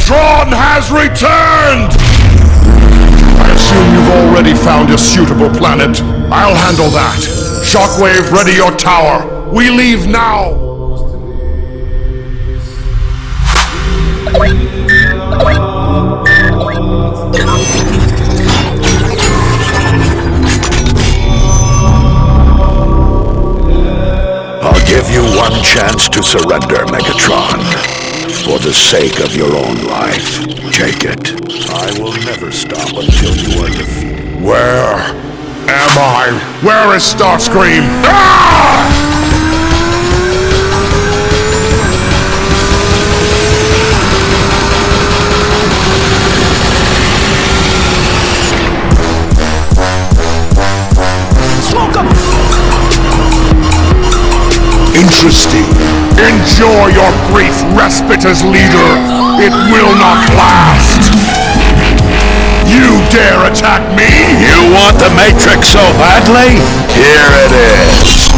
Megatron has returned! I assume you've already found a suitable planet. I'll handle that. Shockwave, ready your tower. We leave now! I'll give you one chance to surrender, Megatron. For the sake of your own life, take it. I will never stop until you are defeated. Where am I? Where is Starscream? Ah! Interesting. Enjoy your brief respite as leader. It will not last. You dare attack me? You want the Matrix so badly? Here it is.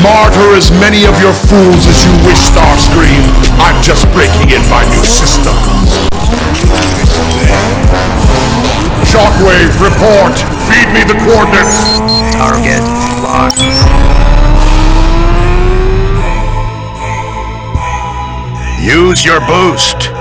Martyr as many of your fools as you wish, Starscream. I'm just breaking in my new system. Shockwave, report! Feed me the coordinates! Target locked. Use your boost.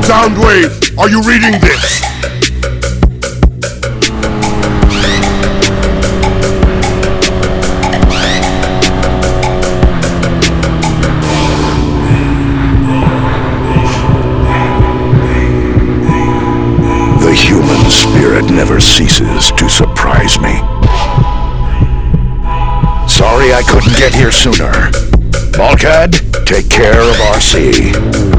Soundwave, are you reading this? The human spirit never ceases to surprise me. Sorry I couldn't get here sooner. Bulkhead, take care of RC.